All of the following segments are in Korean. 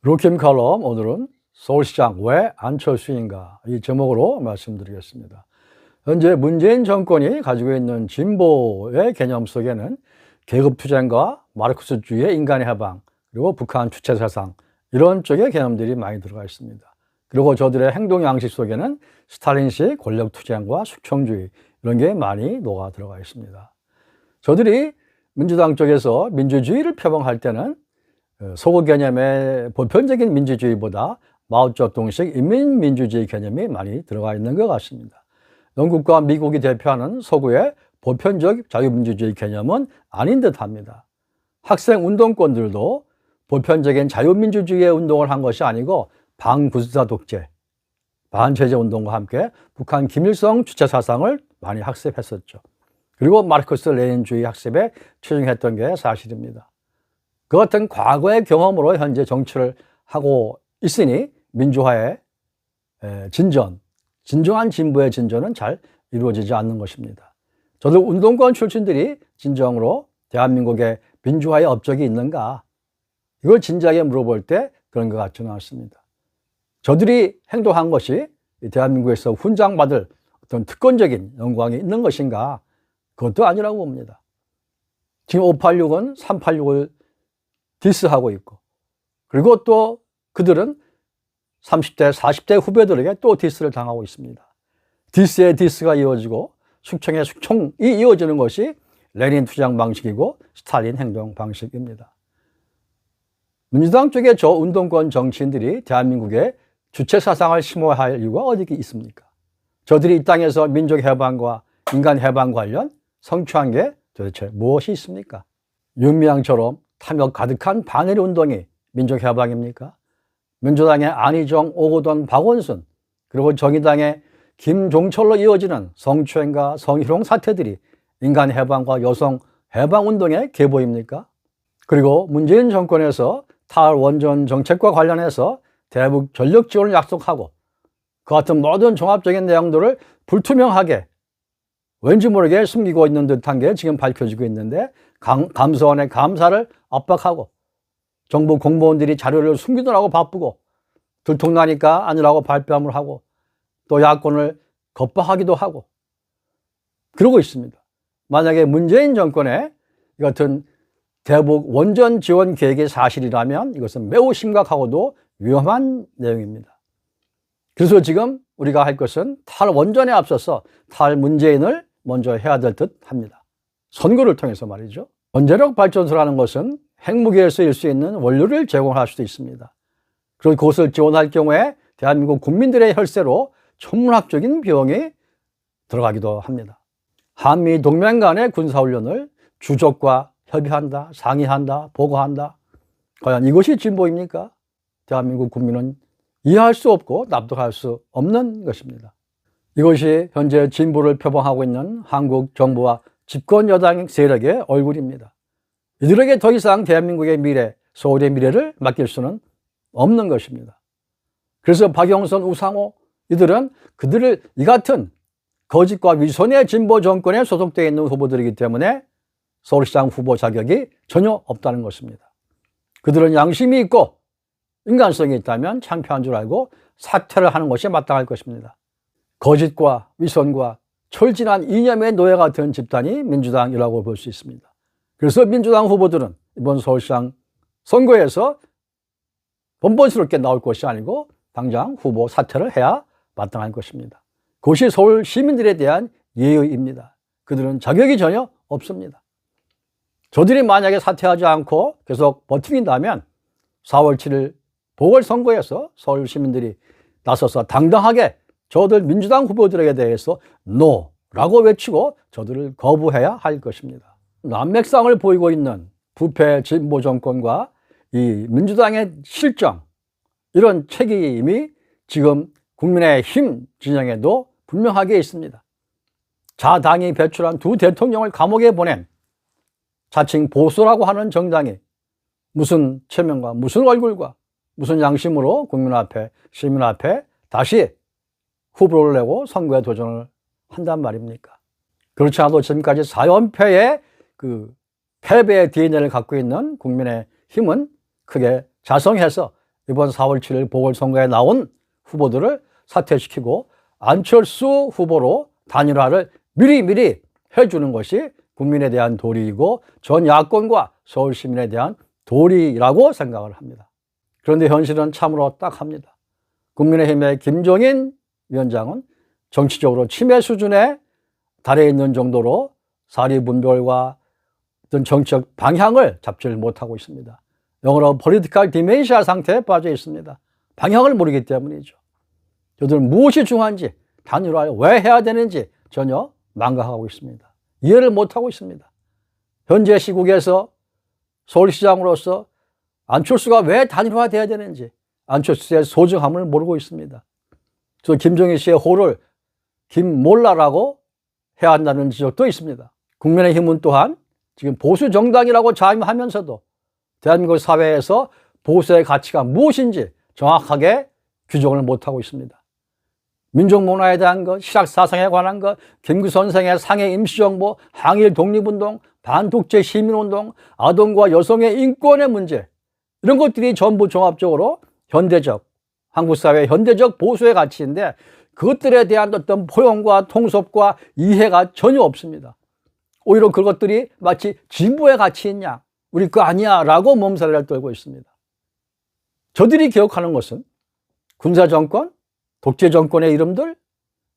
루킴 칼럼, 오늘은 서울시장 왜 안철수인가 이 제목으로 말씀드리겠습니다. 현재 문재인 정권이 가지고 있는 진보의 개념 속에는 계급투쟁과 마르크스주의의 인간의 해방, 그리고 북한 주체사상 이런 쪽의 개념들이 많이 들어가 있습니다. 그리고 저들의 행동 양식 속에는 스탈린식 권력투쟁과 숙청주의 이런 게 많이 녹아 들어가 있습니다. 저들이 민주당 쪽에서 민주주의를 표방할 때는 서구 개념의 보편적인 민주주의보다 마오쩌둥식 인민민주주의 개념이 많이 들어가 있는 것 같습니다. 영국과 미국이 대표하는 서구의 보편적 자유민주주의 개념은 아닌 듯합니다. 학생 운동권들도 보편적인 자유민주주의의 운동을 한 것이 아니고 반군사 독재, 반체제 운동과 함께 북한 김일성 주체 사상을 많이 학습했었죠. 그리고 마르크스 레닌주의 학습에 치중했던 게 사실입니다. 그 같은 과거의 경험으로 현재 정치를 하고 있으니 민주화의 진정한 진보의 진전은 잘 이루어지지 않는 것입니다. 저도 운동권 출신들이 진정으로 대한민국의 민주화의 업적이 있는가? 이걸 진지하게 물어볼 때 그런 것 같지는 않습니다. 저들이 행동한 것이 대한민국에서 훈장받을 어떤 특권적인 영광이 있는 것인가? 그것도 아니라고 봅니다. 지금 586은 386을 디스하고 있고, 그리고 또 그들은 30대, 40대 후배들에게 또 디스를 당하고 있습니다. 디스에 디스가 이어지고 숙청에 숙청이 이어지는 것이 레닌 투쟁 방식이고 스탈린 행동 방식입니다. 민주당 쪽의 저 운동권 정치인들이 대한민국의 주체 사상을 심어야 할 이유가 어디 있습니까? 저들이 이 땅에서 민족 해방과 인간 해방 관련 성취한 게 도대체 무엇이 있습니까? 윤미향처럼 탐욕 가득한 반일 운동이 민족 해방입니까? 민주당의 안희정, 오거돈, 박원순, 그리고 정의당의 김종철로 이어지는 성추행과 성희롱 사태들이 인간 해방과 여성 해방 운동의 계보입니까? 그리고 문재인 정권에서 탈원전 정책과 관련해서 대북 전력 지원을 약속하고 그 같은 모든 종합적인 내용들을 불투명하게 왠지 모르게 숨기고 있는 듯한 게 지금 밝혀지고 있는데, 감사원의 감사를 압박하고 정부 공무원들이 자료를 숨기느라고 바쁘고 들통나니까 아니라고 발뺌을 하고 또 야권을 겁박하기도 하고 그러고 있습니다. 만약에 문재인 정권의 이 같은 대북 원전 지원 계획이 사실이라면 이것은 매우 심각하고도 위험한 내용입니다. 그래서 지금 우리가 할 것은 탈원전에 앞서서 탈문재인을 먼저 해야 될 듯 합니다. 선거를 통해서 말이죠. 원자력 발전소라는 것은 핵무기에 쓰일 수 있는 원료를 제공할 수도 있습니다. 그리고 그것을 지원할 경우에 대한민국 국민들의 혈세로 천문학적인 비용이 들어가기도 합니다. 한미 동맹 간의 군사훈련을 주적과 협의한다, 상의한다, 보고한다. 과연 이것이 진보입니까? 대한민국 국민은 이해할 수 없고 납득할 수 없는 것입니다. 이것이 현재 진보를 표방하고 있는 한국 정부와 집권 여당 세력의 얼굴입니다. 이들에게 더 이상 대한민국의 미래, 서울의 미래를 맡길 수는 없는 것입니다. 그래서 박영선, 우상호 이들은 그들을 이 같은 거짓과 위선의 진보 정권에 소속되어 있는 후보들이기 때문에 서울시장 후보 자격이 전혀 없다는 것입니다. 그들은 양심이 있고 인간성이 있다면 창피한 줄 알고 사퇴를 하는 것이 마땅할 것입니다. 거짓과 위선과 철진한 이념의 노예 같은 집단이 민주당이라고 볼 수 있습니다. 그래서 민주당 후보들은 이번 서울시장 선거에서 번번스럽게 나올 것이 아니고 당장 후보 사퇴를 해야 마땅할 것입니다. 그것이 서울 시민들에 대한 예의입니다. 그들은 자격이 전혀 없습니다. 저들이 만약에 사퇴하지 않고 계속 버틴다면 4월 7일 보궐선거에서 서울 시민들이 나서서 당당하게 저들 민주당 후보들에게 대해서 NO라고 외치고 저들을 거부해야 할 것입니다. 난맥상을 보이고 있는 부패 진보 정권과 이 민주당의 실정, 이런 책임이 지금 국민의힘 진영에도 분명하게 있습니다. 자당이 배출한 두 대통령을 감옥에 보낸 자칭 보수라고 하는 정당이 무슨 체면과 무슨 얼굴과 무슨 양심으로 국민 앞에, 시민 앞에 다시 후보를 내고 선거에 도전을 한단 말입니까? 그렇지 않아도 지금까지 4연패의 패배의 DNA를 갖고 있는 국민의힘은 크게 자성해서 이번 4월 7일 보궐선거에 나온 후보들을 사퇴시키고 안철수 후보로 단일화를 미리 해주는 것이 국민에 대한 도리이고 전 야권과 서울 시민에 대한 도리라고 생각을 합니다. 그런데 현실은 참으로 딱합니다. 국민의힘의 김종인 위원장은 정치적으로 치매 수준에 달해 있는 정도로 사리분별과 어떤 정치적 방향을 잡지를 못하고 있습니다. 영어로 political dementia 상태에 빠져 있습니다. 방향을 모르기 때문이죠. 저들은 무엇이 중요한지, 단일화를 왜 해야 되는지 전혀 망각하고 있습니다. 이해를 못하고 있습니다. 현재 시국에서 서울시장으로서 안철수가 왜 단일화돼야 되는지 안철수의 소중함을 모르고 있습니다. 저 김종인 씨의 호를 김몰라라고 해야 한다는 지적도 있습니다. 국민의힘은 또한 지금 보수 정당이라고 자임하면서도 대한민국 사회에서 보수의 가치가 무엇인지 정확하게 규정을 못하고 있습니다. 민족 문화에 대한 것, 실학 사상에 관한 것, 김구 선생의 상해 임시정부, 항일 독립운동, 반독재 시민운동, 아동과 여성의 인권의 문제, 이런 것들이 전부 종합적으로 현대적, 한국 사회의 현대적 보수의 가치인데 그것들에 대한 어떤 포용과 통섭과 이해가 전혀 없습니다. 오히려 그것들이 마치 진보의 가치인 양, 우리 거 아니야 라고 몸살을 떨고 있습니다. 저들이 기억하는 것은 군사정권, 독재정권의 이름들,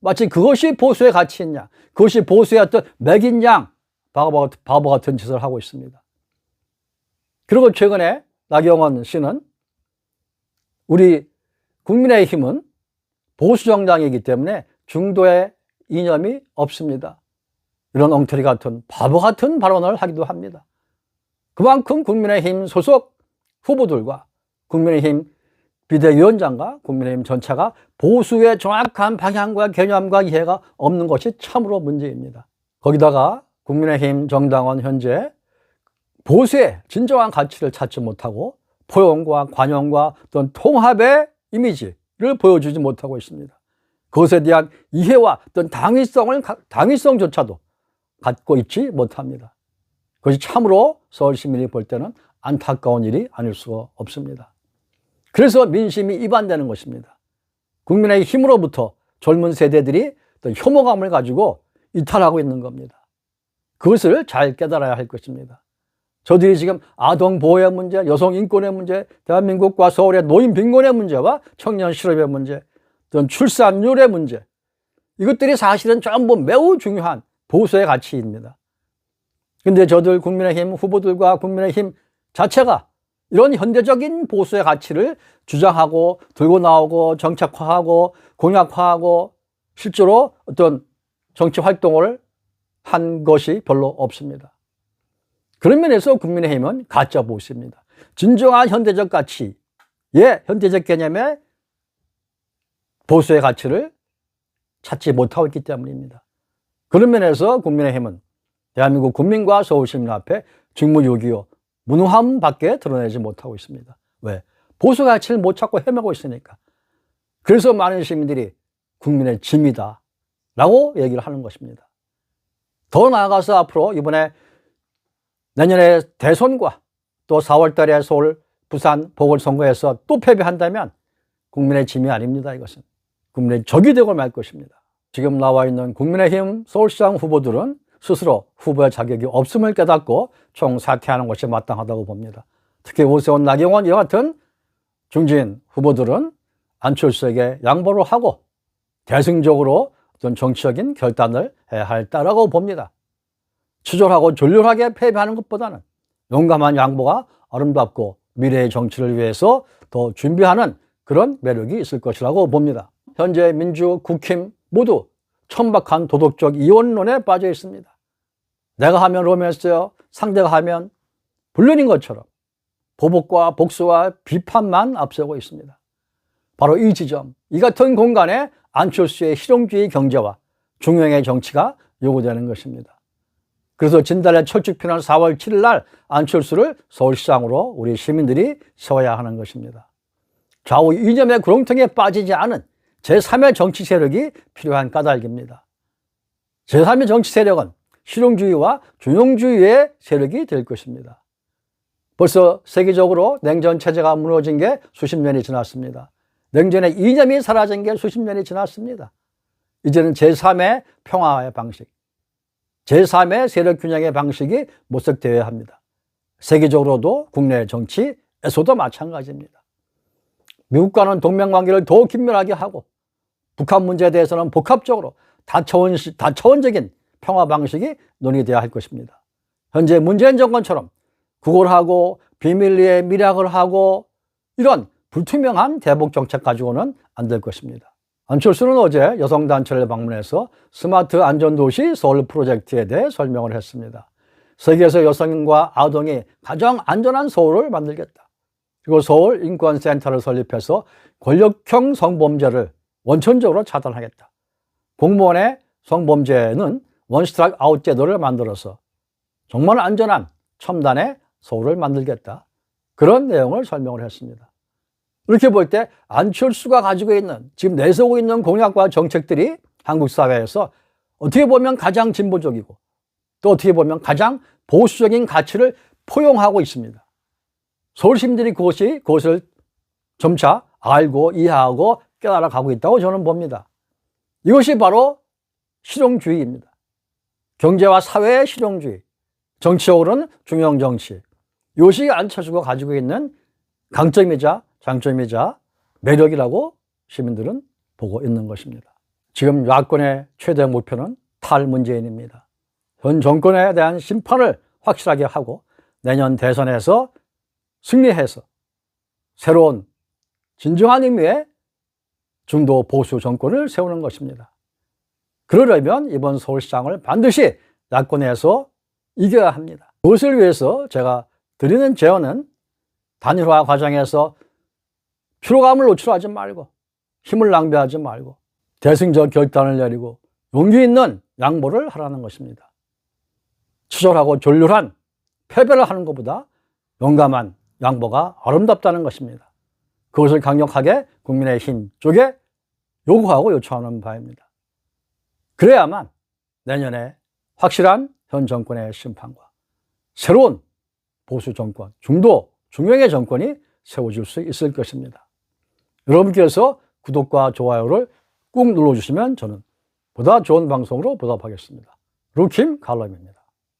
마치 그것이 보수의 가치인 양, 그것이 보수의 어떤 맥인 양, 바보 같은 짓을 하고 있습니다. 그리고 최근에 나경원 씨는 우리 국민의힘은 보수정당이기 때문에 중도의 이념이 없습니다. 이런 엉터리 같은 바보 같은 발언을 하기도 합니다. 그만큼 국민의힘 소속 후보들과 국민의힘 비대위원장과 국민의힘 전체가 보수의 정확한 방향과 개념과 이해가 없는 것이 참으로 문제입니다. 거기다가 국민의힘 정당은 현재 보수의 진정한 가치를 찾지 못하고 포용과 관용과 어떤 통합의 이미지를 보여주지 못하고 있습니다. 그것에 대한 이해와 어떤 당위성조차도 갖고 있지 못합니다. 그것이 참으로 서울 시민이 볼 때는 안타까운 일이 아닐 수가 없습니다. 그래서 민심이 이반되는 것입니다. 국민의 힘으로부터 젊은 세대들이 어떤 혐오감을 가지고 이탈하고 있는 겁니다. 그것을 잘 깨달아야 할 것입니다. 저들이 지금 아동 보호의 문제, 여성 인권의 문제, 대한민국과 서울의 노인 빈곤의 문제와 청년 실업의 문제, 어떤 출산율의 문제, 이것들이 사실은 전부 매우 중요한 보수의 가치입니다. 그런데 저들 국민의힘 후보들과 국민의힘 자체가 이런 현대적인 보수의 가치를 주장하고 들고 나오고 정책화하고 공약화하고 실제로 어떤 정치 활동을 한 것이 별로 없습니다. 그런 면에서 국민의힘은 가짜 보수입니다. 진정한 현대적 가치, 현대적 개념의 보수의 가치를 찾지 못하고 있기 때문입니다. 그런 면에서 국민의힘은 대한민국 국민과 서울 시민 앞에 직무유기요, 무능함밖에 드러내지 못하고 있습니다. 왜? 보수 가치를 못 찾고 헤매고 있으니까. 그래서 많은 시민들이 국민의 짐이다 라고 얘기를 하는 것입니다. 더 나아가서 앞으로 이번에 내년에 대선과 또 4월 달에 서울, 부산 보궐선거에서 또 패배한다면 국민의 짐이 아닙니다. 이것은 국민의 적이 되고 말 것입니다. 지금 나와 있는 국민의힘 서울시장 후보들은 스스로 후보의 자격이 없음을 깨닫고 총사퇴하는 것이 마땅하다고 봅니다. 특히 오세훈, 나경원 이와 같은 중진 후보들은 안철수에게 양보를 하고 대승적으로 어떤 정치적인 결단을 해야 할 때라고 봅니다. 치졸하고 졸렬하게 패배하는 것보다는 용감한 양보가 아름답고 미래의 정치를 위해서 더 준비하는 그런 매력이 있을 것이라고 봅니다. 현재 민주, 국힘 모두 천박한 도덕적 이원론에 빠져 있습니다. 내가 하면 로맨스요, 상대가 하면 불륜인 것처럼 보복과 복수와 비판만 앞세우고 있습니다. 바로 이 지점, 이 같은 공간에 안철수의 실용주의 경제와 중용의 정치가 요구되는 것입니다. 그래서 진달래 철쭉피는 4월 7일 날 안철수를 서울시장으로 우리 시민들이 세워야 하는 것입니다. 좌우 이념의 구렁텅이에 빠지지 않은 제3의 정치 세력이 필요한 까닭입니다. 제3의 정치 세력은 실용주의와 중용주의의 세력이 될 것입니다. 벌써 세계적으로 냉전 체제가 무너진 게 수십 년이 지났습니다. 냉전의 이념이 사라진 게 수십 년이 지났습니다. 이제는 제3의 평화의 방식, 제3의 세력 균형의 방식이 모색되어야 합니다. 세계적으로도 국내 정치에서도 마찬가지입니다. 미국과는 동맹관계를 더 긴밀하게 하고 북한 문제에 대해서는 복합적으로 다차원적인 평화 방식이 논의되어야 할 것입니다. 현재 문재인 정권처럼 구걸하고 비밀리에 밀약을 하고 이런 불투명한 대북 정책 가지고는 안 될 것입니다. 안철수는 어제 여성단체를 방문해서 스마트 안전도시 서울 프로젝트에 대해 설명을 했습니다. 세계에서 여성과 아동이 가장 안전한 서울을 만들겠다. 그리고 서울 인권센터를 설립해서 권력형 성범죄를 원천적으로 차단하겠다. 공무원의 성범죄는 원스트라이크 아웃 제도를 만들어서 정말 안전한 첨단의 서울을 만들겠다. 그런 내용을 설명을 했습니다. 이렇게 볼 때 안철수가 가지고 있는 지금 내세우고 있는 공약과 정책들이 한국 사회에서 어떻게 보면 가장 진보적이고 또 어떻게 보면 가장 보수적인 가치를 포용하고 있습니다. 서울 시민들이 그것을 점차 알고 이해하고 깨달아가고 있다고 저는 봅니다. 이것이 바로 실용주의입니다. 경제와 사회의 실용주의, 정치적으로는 중용정치. 이것이 안철수가 가지고 있는 강점이자 장점이자 매력이라고 시민들은 보고 있는 것입니다. 지금 야권의 최대 목표는 탈문재인입니다. 현 정권에 대한 심판을 확실하게 하고 내년 대선에서 승리해서 새로운 진정한 의미의 중도 보수 정권을 세우는 것입니다. 그러려면 이번 서울시장을 반드시 야권에서 이겨야 합니다. 그것을 위해서 제가 드리는 제언은 단일화 과정에서 피로감을 노출하지 말고 힘을 낭비하지 말고 대승적 결단을 내리고 용기 있는 양보를 하라는 것입니다. 치졸하고 졸렬한 패배를 하는 것보다 용감한 양보가 아름답다는 것입니다. 그것을 강력하게 국민의힘 쪽에 요구하고 요청하는 바입니다. 그래야만 내년에 확실한 현 정권의 심판과 새로운 보수 정권, 중도, 중용의 정권이 세워질 수 있을 것입니다. 여러분께서 구독과 좋아요를 꾹 눌러주시면 저는 보다 좋은 방송으로 보답하겠습니다. 루킴 칼럼입니다.